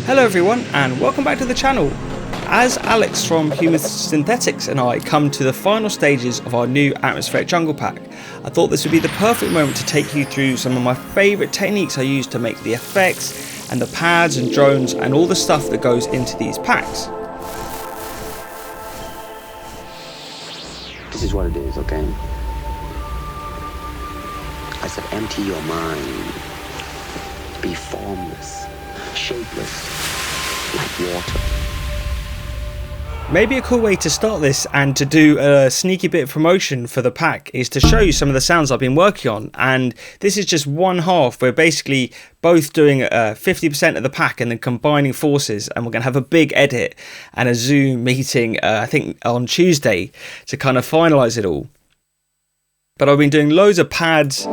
Hello everyone and welcome back to the channel. As Alex from Human Synthetics and I come to the final stages of our new atmospheric jungle pack, I thought this would be the perfect moment to take you through some of my favourite techniques I use to make the effects and the pads and drones and all the stuff that goes into these packs. This is what it is, okay? I said empty your mind. Be formless, shapeless, like water. Maybe a cool way to start this and to do a sneaky bit of promotion for the pack is to show you some of the sounds I've been working on, and this is just one half. We're basically both doing 50% of the pack and then combining forces, and we're going to have a big edit and a Zoom meeting I think on Tuesday to kind of finalise it all. But I've been doing loads of pads,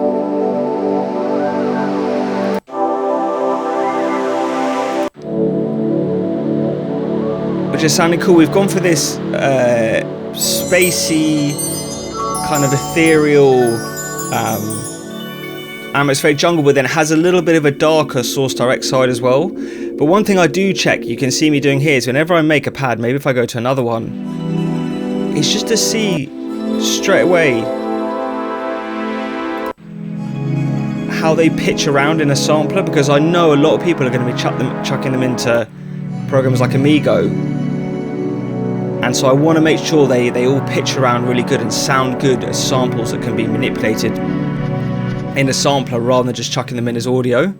which is sounding cool. We've gone for this spacey, kind of ethereal atmospheric jungle, but then it has a little bit of a darker Source Direct side as well. But one thing I do check, you can see me doing here, is whenever I make a pad, maybe if I go to another one, it's just to see straight away how they pitch around in a sampler, because I know a lot of people are going to be chucking them into programs like Amigo. And so I want to make sure they all pitch around really good and sound good as samples that can be manipulated in a sampler rather than just chucking them in as audio.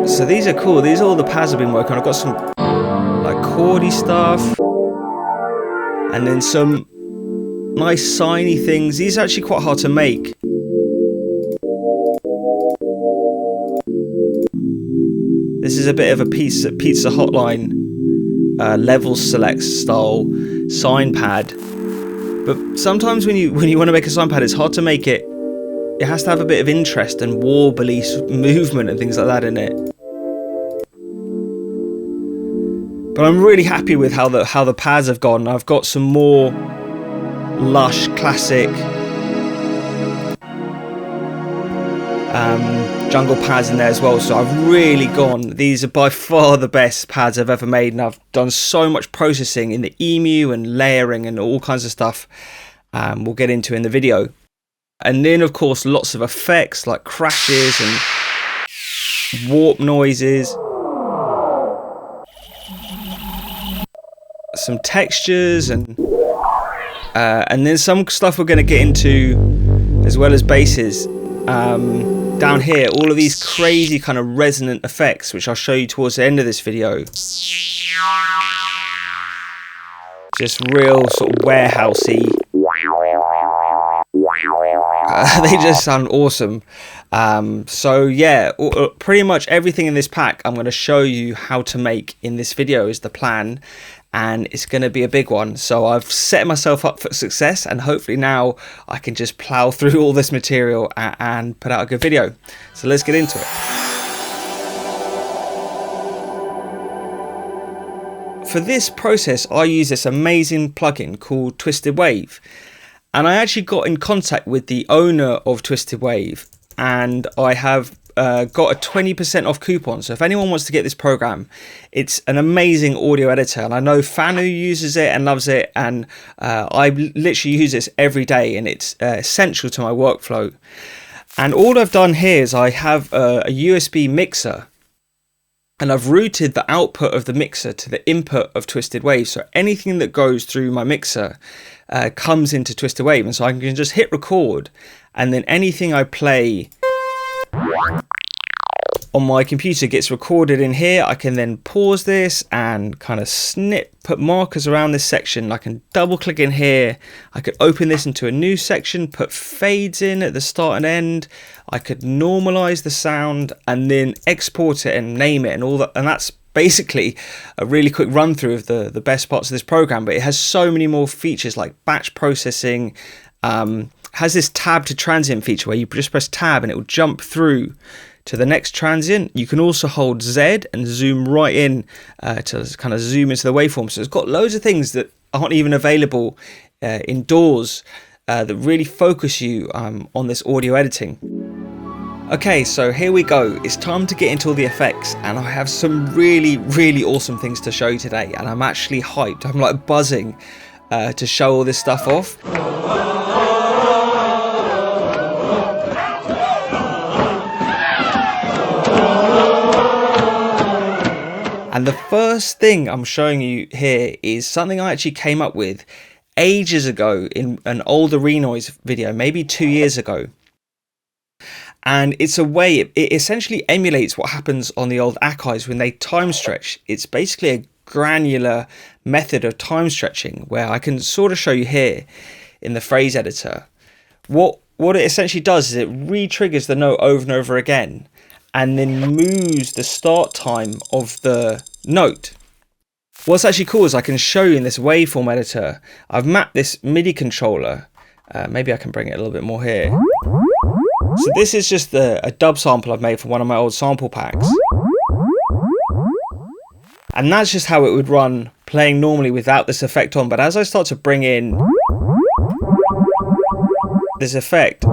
So these are cool. These are all the pads I've been working on. I've got some like chordy stuff and then some nice signy things. These are actually quite hard to make. This is a bit of a pizza hotline level select style sign pad, but sometimes when you want to make a sign pad, it's hard to make it. It has to have a bit of interest and warbly movement and things like that in it. But I'm really happy with how the pads have gone. I've got some more lush classic jungle pads in there as well, so I've really gone. These are by far the best pads I've ever made, and I've done so much processing in the EMU and layering and all kinds of stuff we'll get into in the video. And then of course lots of effects like crashes and warp noises, some textures, and then some stuff we're going to get into as well as basses. Down here, all of these crazy kind of resonant effects, which I'll show you towards the end of this video. Just real sort of warehousey. They just sound awesome. So yeah, pretty much everything in this pack I'm going to show you how to make in this video is the plan. And it's going to be a big one. So I've set myself up for success, and hopefully now I can just plow through all this material and put out a good video. So let's get into it. For this process, I use this amazing plugin called Twisted Wave. And I actually got in contact with the owner of Twisted Wave, and I have got a 20% off coupon. So if anyone wants to get this program, it's an amazing audio editor, and I know Fanu uses it and loves it, and I literally use this every day, and it's essential to my workflow. And all I've done here is I have a USB mixer, and I've routed the output of the mixer to the input of Twisted Wave, so anything that goes through my mixer comes into Twisted Wave, and so I can just hit record, and then anything I play on my computer gets recorded in here. I can then pause this and kind of put markers around this section. I can double click in here. I could open this into a new section, put fades in at the start and end. I could normalize the sound and then export it and name it and all that. And that's basically a really quick run through of the best parts of this program. But it has so many more features like batch processing. Has this tab to transient feature where you just press tab and it will jump through to the next transient. You can also hold Z and zoom right in to kind of zoom into the waveform. So it's got loads of things that aren't even available indoors that really focus you on this audio editing. Okay, so here we go. It's time to get into all the effects, and I have some really awesome things to show you today, and I'm actually hyped. I'm like buzzing to show all this stuff off. And the first thing I'm showing you here is something I actually came up with ages ago in an older Renoise video, maybe 2 years ago. And it's a way, it essentially emulates what happens on the old Ackis when they time stretch. It's basically a granular method of time stretching where I can sort of show you here in the phrase editor. What it essentially does is it re-triggers the note over and over again and then moves the start time of the note. What's actually cool is I can show you in this waveform editor. I've mapped this MIDI controller. Maybe I can bring it a little bit more here. So this is just a dub sample I've made from one of my old sample packs. And that's just how it would run playing normally without this effect on. But as I start to bring in this effect,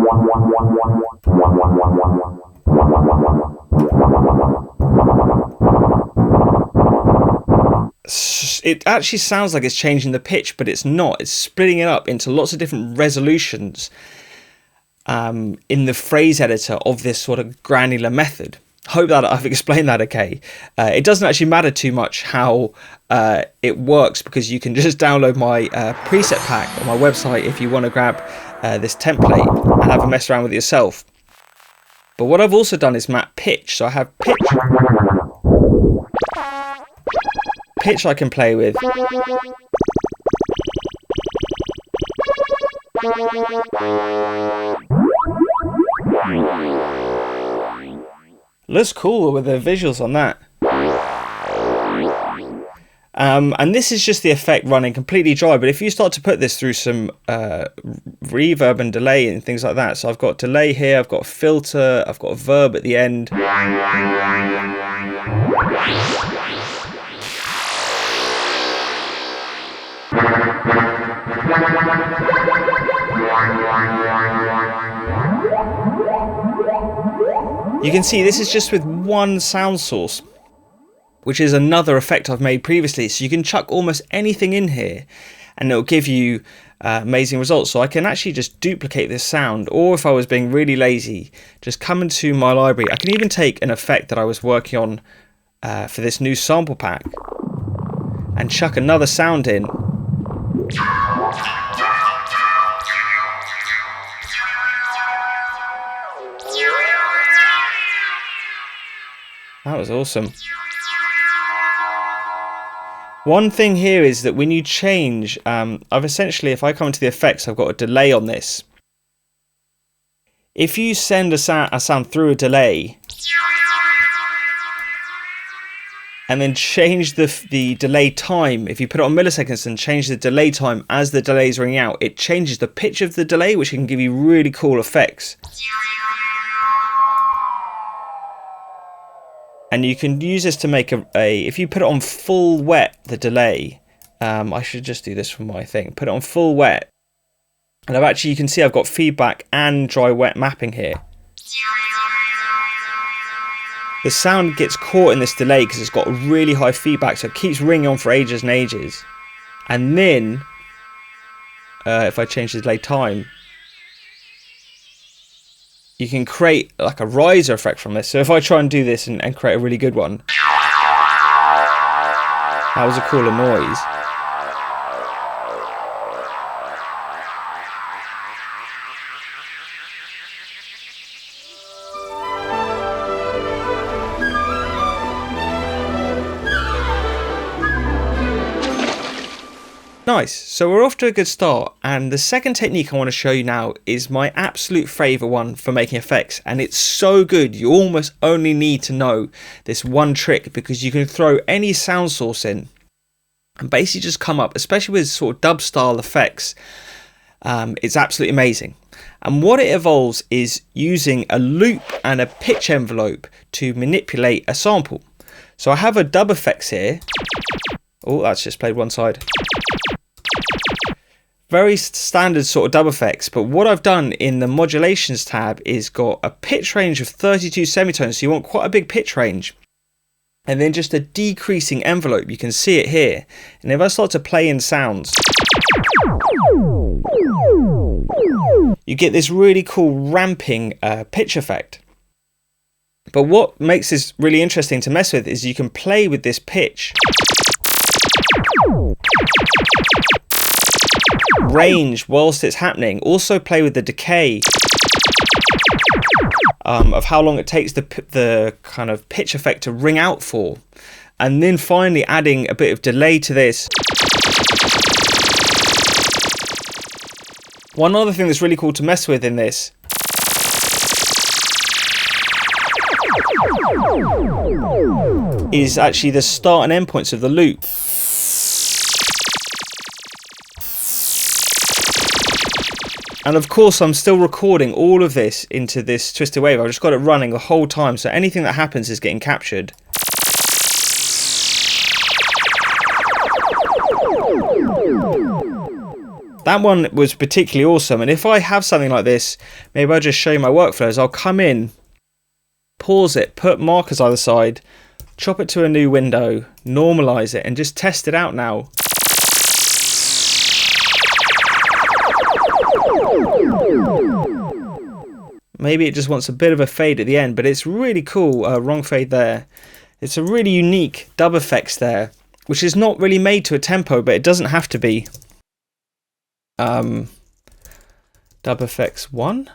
it actually sounds like it's changing the pitch, but it's not. It's splitting it up into lots of different resolutions in the phrase editor of this sort of granular method. Hope that I've explained that okay. It doesn't actually matter too much how it works, because you can just download my preset pack on my website if you want to grab this template and have a mess around with it yourself. But what I've also done is map pitch. So I have pitch I can play with. Looks cool with the visuals on that. And this is just the effect running completely dry, but if you start to put this through some reverb and delay and things like that, so I've got delay here, I've got a filter, I've got a verb at the end. You can see this is just with one sound source, which is another effect I've made previously. So you can chuck almost anything in here and it'll give you amazing results. So I can actually just duplicate this sound, or if I was being really lazy, just come into my library. I can even take an effect that I was working on for this new sample pack and chuck another sound in. That was awesome. One thing here is that when you change, I've essentially, if I come into the effects, I've got a delay on this. If you send a sound through a delay and then change the delay time, if you put it on milliseconds and change the delay time as the delay is ringing out, it changes the pitch of the delay, which can give you really cool effects. And you can use this to make if you put it on full wet, the delay, I should just do this for my thing, put it on full wet. And you can see I've got feedback and dry wet mapping here. The sound gets caught in this delay because it's got a really high feedback, so it keeps ringing on for ages and ages. And then, if I change the delay time, you can create like a riser effect from this. So if I try and do this and create a really good one, that was a cooler noise. Nice, so we're off to a good start, and the second technique I want to show you now is my absolute favourite one for making effects, and it's so good you almost only need to know this one trick, because you can throw any sound source in and basically just come up, especially with sort of dub style effects, it's absolutely amazing. And what it involves is using a loop and a pitch envelope to manipulate a sample. So I have a dub effects here. Oh, that's just played one side. very standard sort of dub effects, but what I've done in the modulations tab is got a pitch range of 32 semitones, so you want quite a big pitch range, and then just a decreasing envelope. You can see it here, and if I start to play in sounds, you get this really cool ramping pitch effect. But what makes this really interesting to mess with is you can play with this pitch range whilst it's happening. Also play with the decay of how long it takes the kind of pitch effect to ring out for, and then finally adding a bit of delay to this. One other thing that's really cool to mess with in this is actually the start and end points of the loop. And of course I'm still recording all of this into this Twisted Wave. I've just got it running the whole time, so anything that happens is getting captured. That one was particularly awesome, and if I have something like this, maybe I'll just show you my workflows. I'll come in, pause it, put markers either side, chop it to a new window, normalize it, and just test it out now. Maybe it just wants a bit of a fade at the end, but it's really cool. Wrong fade there. It's a really unique dub effects there, which is not really made to a tempo, but it doesn't have to be. Dub effects 1.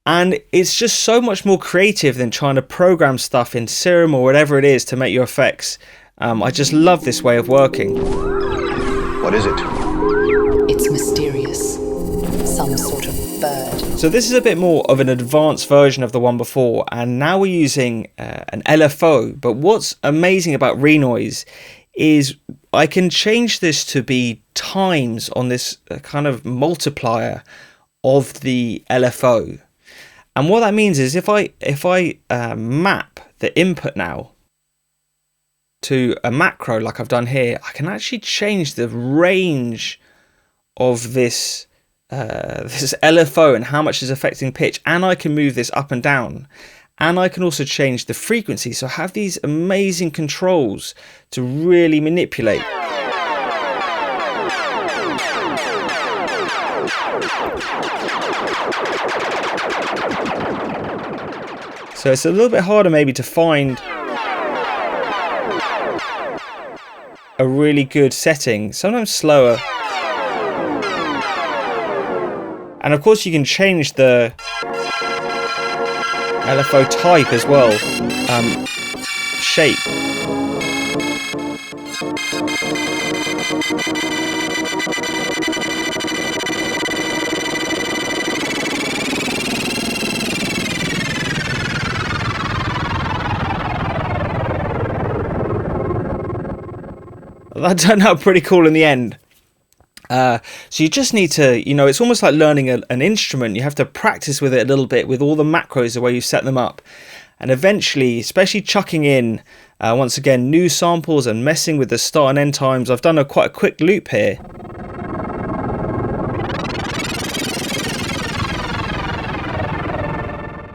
And it's just so much more creative than trying to program stuff in Serum or whatever it is to make your effects. I just love this way of working. What is it? It's mysterious. Some sort of bird. So this is a bit more of an advanced version of the one before, and now we're using an LFO. But what's amazing about Renoise is I can change this to be times on this kind of multiplier of the LFO. And what that means is if I map the input now to a macro like I've done here, I can actually change the range of this this LFO and how much is affecting pitch, and I can move this up and down, and I can also change the frequency. So I have these amazing controls to really manipulate. So it's a little bit harder maybe to find a really good setting, sometimes slower. And of course you can change the LFO type as well, shape. That turned out pretty cool in the end. So you just need to, you know, it's almost like learning an instrument. You have to practice with it a little bit with all the macros, the way you set them up. And eventually, especially chucking in, once again, new samples and messing with the start and end times. I've done quite a quick loop here.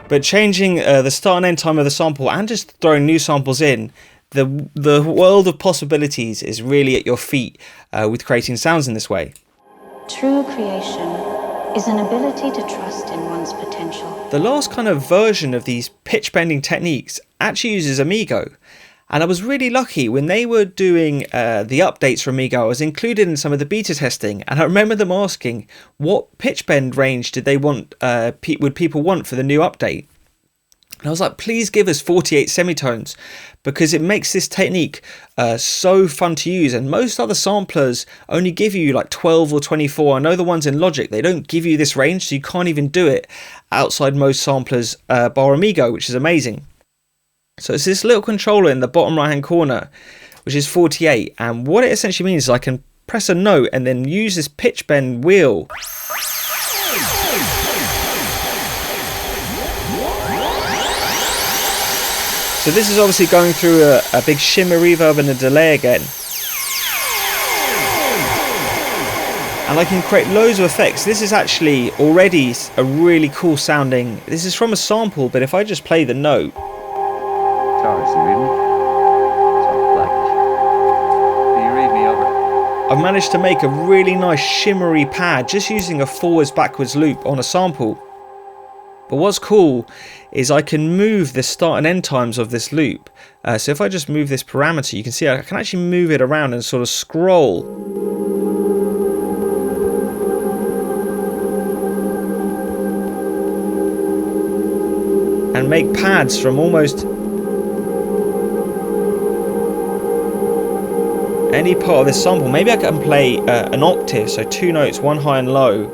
But changing the start and end time of the sample and just throwing new samples in, the world of possibilities is really at your feet with creating sounds in this way. True creation is an ability to trust in one's potential. The last kind of version of these pitch bending techniques actually uses Amigo. And I was really lucky when they were doing the updates for Amigo. I was included in some of the beta testing, and I remember them asking what pitch bend range did they want, would people want for the new update. And I was like, please give us 48 semitones, because it makes this technique so fun to use. And most other samplers only give you like 12 or 24. I know the ones in Logic, they don't give you this range, so you can't even do it outside most samplers bar Amigo, which is amazing. So it's this little controller in the bottom right hand corner, which is 48. And what it essentially means is I can press a note and then use this pitch bend wheel . So this is obviously going through a big shimmer reverb and a delay again. And I can create loads of effects. This is actually already a really cool sounding, this is from a sample, but if I just play the note. Charles, you read me? Soft blackish. Do you read me? Over. I've managed to make a really nice shimmery pad just using a forwards backwards loop on a sample. But what's cool is I can move the start and end times of this loop. So if I just move this parameter, you can see I can actually move it around and sort of scroll. And make pads from almost any part of this sample. Maybe I can play an octave, so 2 notes, 1 high and low.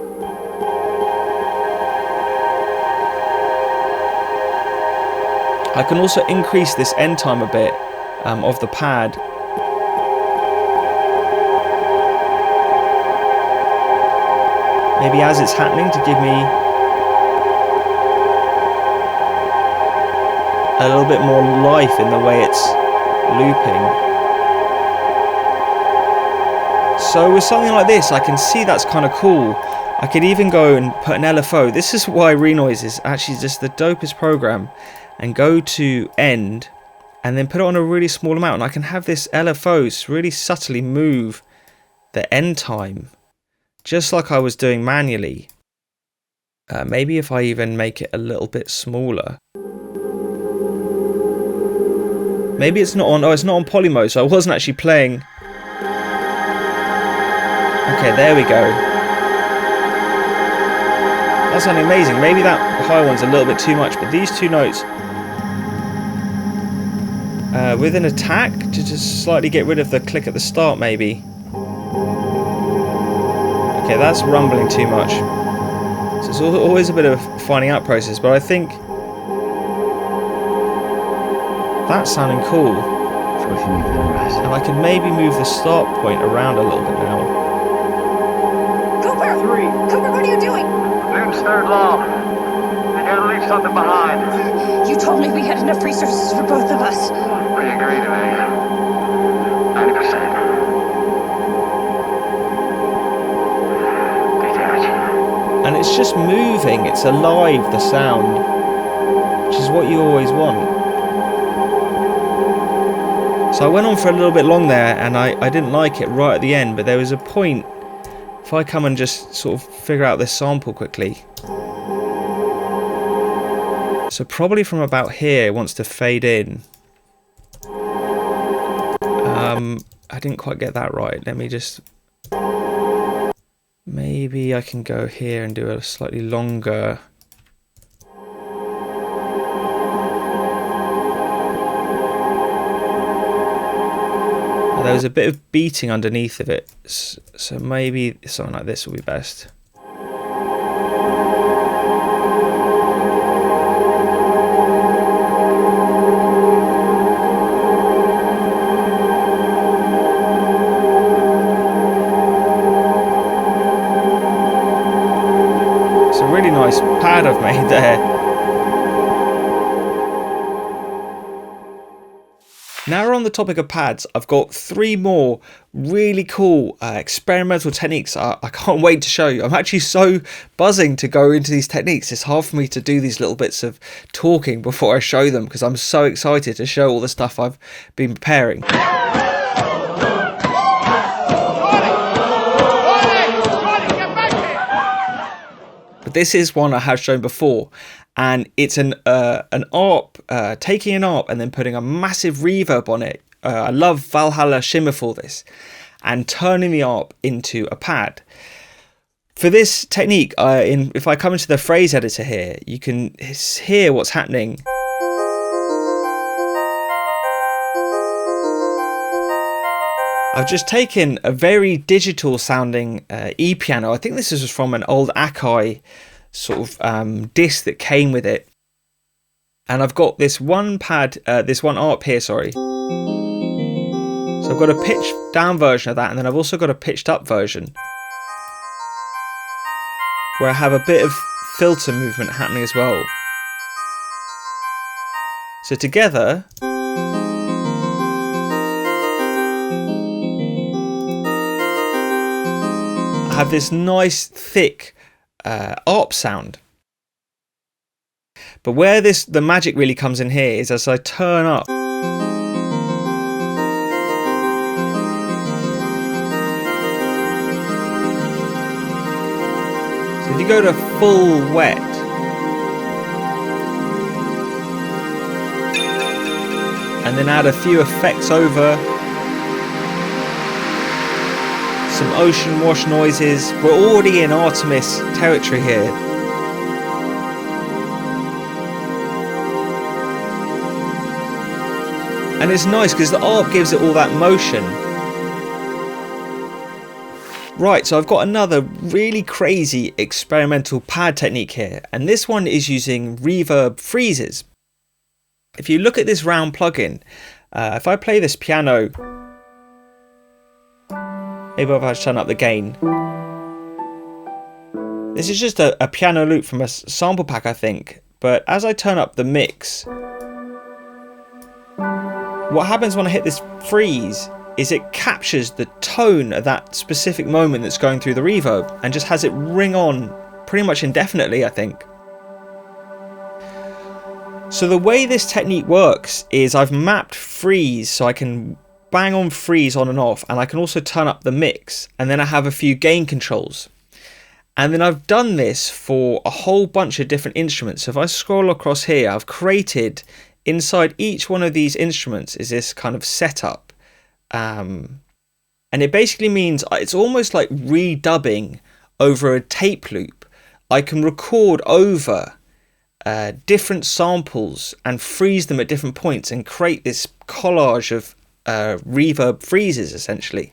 I can also increase this end time a bit of the pad. Maybe as it's happening to give me a little bit more life in the way it's looping. So with something like this, I can see that's kind of cool. I could even go and put an LFO. This is why Renoise is actually just the dopest program. And go to end and then put it on a really small amount, and I can have this LFO really subtly move the end time just like I was doing manually. Maybe if I even make it a little bit smaller. Maybe it's not on, it's not on poly mode, so I wasn't actually playing. Okay, there we go. That's sounding amazing. Maybe that high one's a little bit too much, but these 2 notes with an attack to just slightly get rid of the click at the start, maybe. Okay, that's rumbling too much. So it's always a bit of a finding out process, but I think that's sounding cool. And I can maybe move the start point around a little bit now. Cooper! Cooper, what are you doing? Newton's third law. You gotta leave something behind. You told me we had enough resources for both of us. We agree to me. 90%. Detach. And it's just moving, it's alive, the sound, which is what you always want. So I went on for a little bit long there, and I didn't like it right at the end, but there was a point, if I come and just sort of figure out this sample quickly. So probably from about here it wants to fade in. I didn't quite get that right. Let me just... Maybe I can go here and do a slightly longer... There was a bit of beating underneath of it, so maybe something like this will be best. It's a really nice pad I've made there. Now we're on the topic of pads, I've got 3 more really cool experimental techniques I can't wait to show you. I'm actually so buzzing to go into these techniques. It's hard for me to do these little bits of talking before I show them because I'm so excited to show all the stuff I've been preparing. But this is one I have shown before. And it's an ARP, taking an ARP and then putting a massive reverb on it. I love Valhalla Shimmer for this. And turning the ARP into a pad. For this technique, if I come into the phrase editor here, you can hear what's happening. I've just taken a very digital sounding E-piano. I think this is from an old Akai sort of disc that came with it, and I've got this one pad, this one ARP here, sorry. So I've got a pitched down version of that, and then I've also got a pitched up version where I have a bit of filter movement happening as well. So together I have this nice thick ARP sound. But where the magic really comes in here is as I turn up. So if you go to full wet, and then add a few effects over, some ocean wash noises, we're already in Artemis territory here. And it's nice because the ARP gives it all that motion. Right, so I've got another really crazy experimental pad technique here, and this one is using Reverb Freezes. If you look at this round plugin, if I play this piano, maybe if I turn up the gain. This is just a piano loop from a sample pack, I think, but as I turn up the mix, what happens when I hit this freeze is it captures the tone of that specific moment that's going through the reverb and just has it ring on pretty much indefinitely, I think. So the way this technique works is I've mapped freeze so I can bang on freeze on and off, and I can also turn up the mix, and then I have a few gain controls. And then I've done this for a whole bunch of different instruments. So if I scroll across here, I've created inside each one of these instruments is this kind of setup. And it basically means it's almost like redubbing over a tape loop. I can record over different samples and freeze them at different points and create this collage of reverb freezes essentially.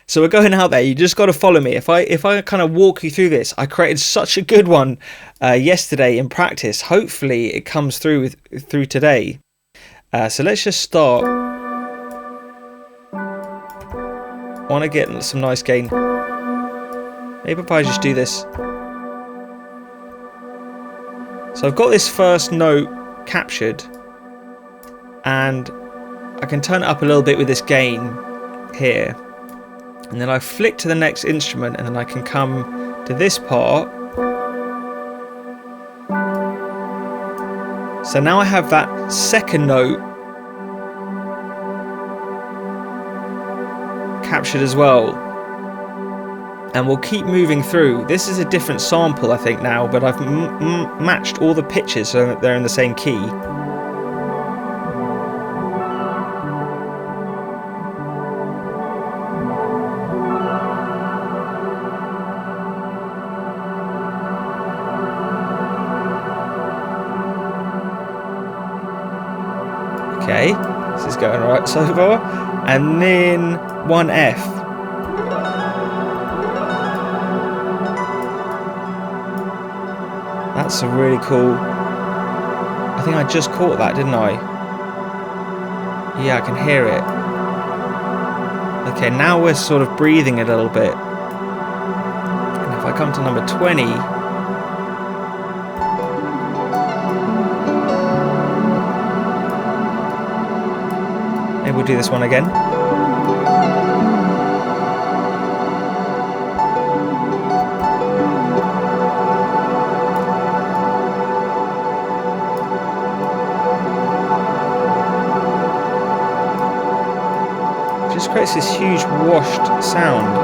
So we're going out there, you just got to follow me. If I kind of walk you through this, I created such a good one yesterday in practice. Hopefully it comes through today. So let's just start. I want to get some nice gain. Maybe if I just do this. So I've got this first note captured, and I can turn it up a little bit with this gain here. And then I flick to the next instrument, and then I can come to this part. So now I have that second note captured as well. And we'll keep moving through. This is a different sample, I think, now, but I've matched all the pitches so that they're in the same key. Okay, this is going right so far. And then 1F. That's a really cool. I think I just caught that, didn't I? Yeah, I can hear it. Okay, now we're sort of breathing a little bit. And if I come to number 20, maybe we'll do this one again. Just creates this huge washed sound.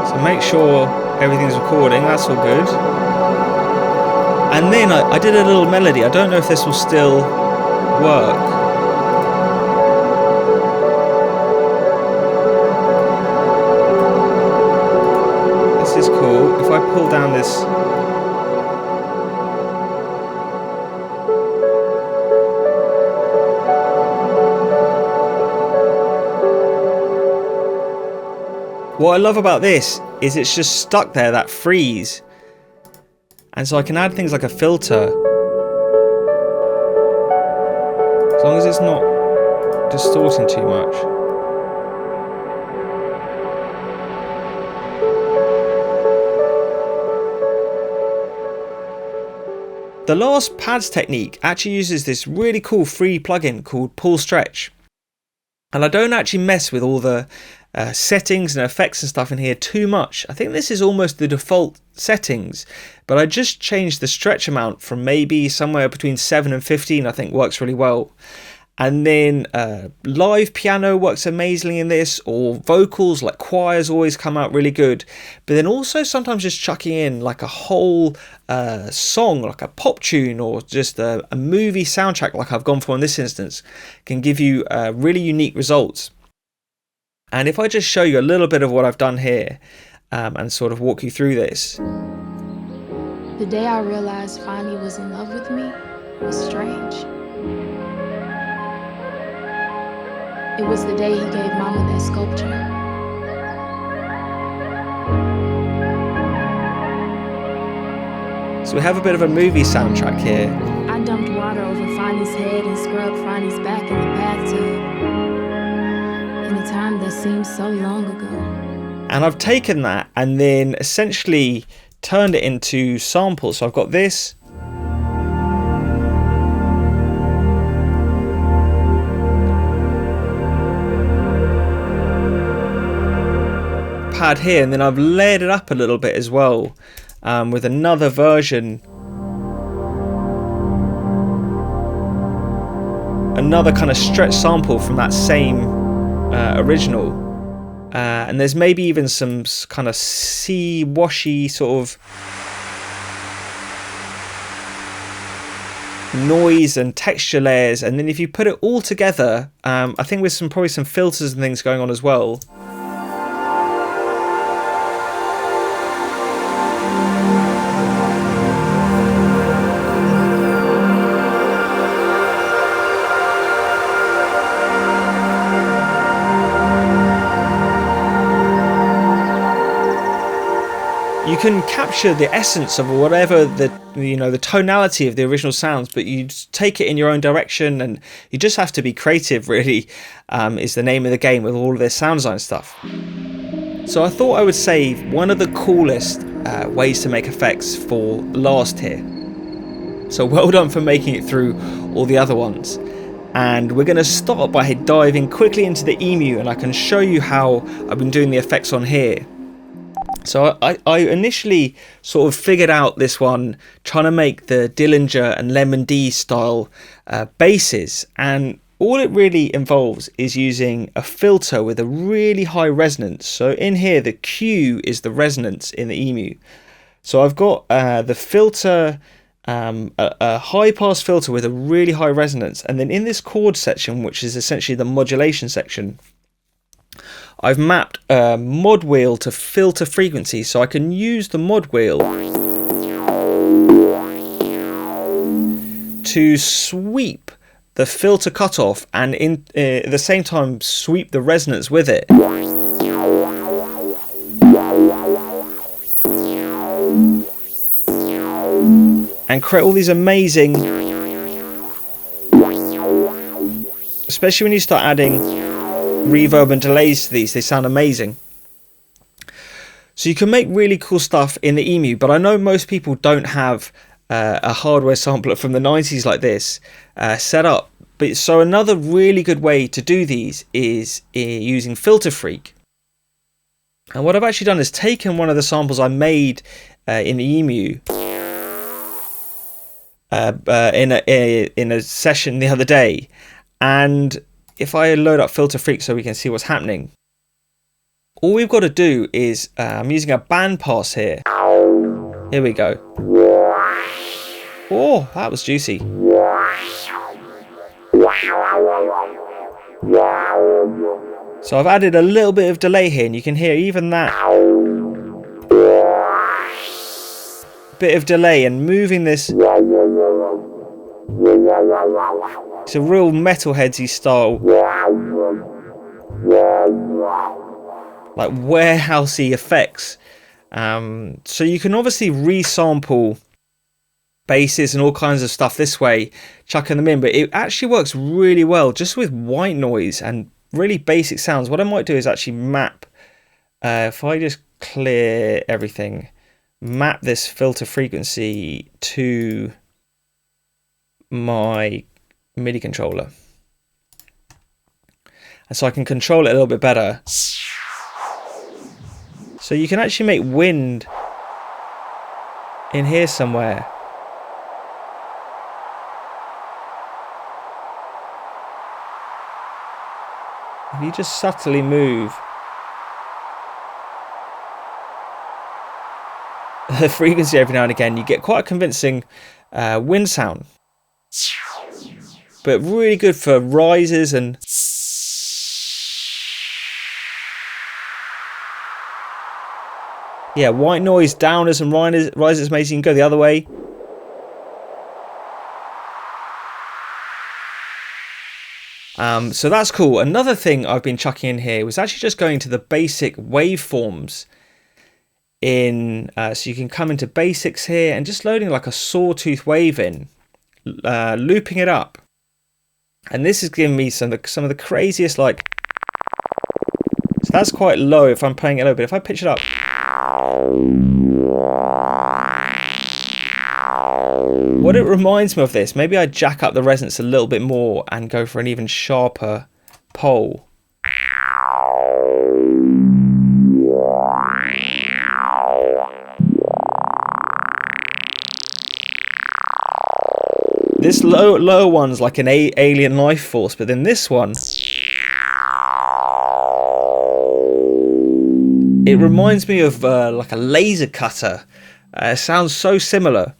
So make sure everything's recording, that's all good. And then I did a little melody. I don't know if this will still work. This is cool. If I pull down this, what I love about this is it's just stuck there, that freeze, and so I can add things like a filter as long as it's not distorting too much. The last pads technique actually uses this really cool free plugin called Pull Stretch. And I don't actually mess with all the settings and effects and stuff in here too much. I think this is almost the default settings, but I just changed the stretch amount from maybe somewhere between 7 and 15. I think works really well. And then live piano works amazingly in this, or vocals like choirs always come out really good. But then also sometimes just chucking in like a whole song, like a pop tune, or just a movie soundtrack like I've gone for in this instance, can give you really unique results. And if I just show you a little bit of what I've done here and sort of walk you through this. The day I realized Fonny was in love with me was strange. It was the day he gave Mama that sculpture. So we have a bit of a movie soundtrack here. I dumped water over Fonny's head and scrubbed Fonny's back in the bathtub. In a time that seems so long ago. And I've taken that and then essentially turned it into samples. So I've got this. Pad here, and then I've layered it up a little bit as well with another version, another kind of stretch sample from that same original, and there's maybe even some kind of sea washy sort of noise and texture layers, and then if you put it all together, I think with probably some filters and things going on as well. You can capture the essence of whatever the tonality of the original sounds, but you take it in your own direction, and you just have to be creative, really, is the name of the game with all of this sound design stuff. So I thought I would save one of the coolest ways to make effects for last here. So well done for making it through all the other ones. And we're going to start by diving quickly into the Emu, and I can show you how I've been doing the effects on here. So I initially sort of figured out this one trying to make the Dillinger and Lemon D style basses, and all it really involves is using a filter with a really high resonance. So in here the Q is the resonance in the Emu. So I've got the filter, a high pass filter with a really high resonance, and then in this chord section, which is essentially the modulation section, I've mapped a mod wheel to filter frequency, so I can use the mod wheel to sweep the filter cutoff and at the same time sweep the resonance with it. And create all these amazing, especially when you start adding reverb and delays to these, they sound amazing. So you can make really cool stuff in the Emu, but I know most people don't have a hardware sampler from the 90s like this set up. But so another really good way to do these is using Filter Freak. And what I've actually done is taken one of the samples I made in the Emu in a session the other day, and if I load up Filter Freak so we can see what's happening, all we've got to do is I'm using a bandpass here. Here we go. Oh, that was juicy. So I've added a little bit of delay here, and you can hear even that bit of delay, and moving this. It's a real metalheadsy style, like warehousey effects. So you can obviously resample basses and all kinds of stuff this way, chucking them in, but it actually works really well just with white noise and really basic sounds. What I might do is actually map, if I just clear everything, map this filter frequency to my MIDI controller. And so I can control it a little bit better. So you can actually make wind in here somewhere. If you just subtly move the frequency every now and again, you get quite a convincing wind sound. But really good for rises and yeah, white noise, downers and rises amazing. You can go the other way. So that's cool. Another thing I've been chucking in here was actually just going to the basic waveforms in, so you can come into basics here and just loading like a sawtooth wave in, looping it up. And this is giving me some of the craziest, like, so that's quite low if I'm playing it low, but if I pitch it up, what it reminds me of this, maybe I jack up the resonance a little bit more and go for an even sharper pole. This low one's like an alien life force, but then this one, it reminds me of like a laser cutter. It sounds so similar.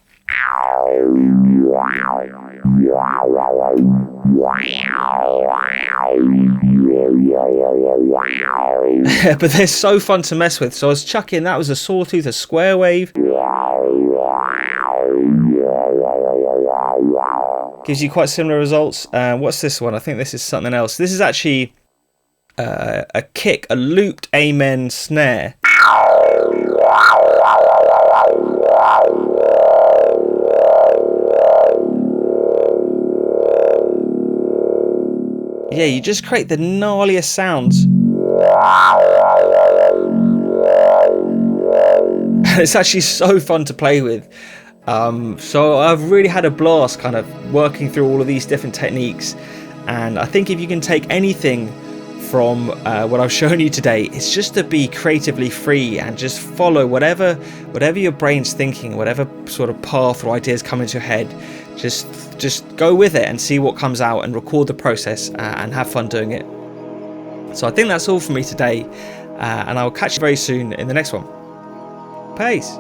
But they're so fun to mess with. So I was chucking, that was a sawtooth, a square wave. Gives you quite similar results. What's this one? I think this is something else. This is actually a kick, a looped amen snare. Yeah, you just create the gnarliest sounds. It's actually so fun to play with. So I've really had a blast kind of working through all of these different techniques. And I think if you can take anything from what I've shown you today, it's just to be creatively free and just follow whatever your brain's thinking, whatever sort of path or ideas come into your head. Just go with it and see what comes out and record the process and have fun doing it. So I think that's all for me today, and I'll catch you very soon in the next one. Peace.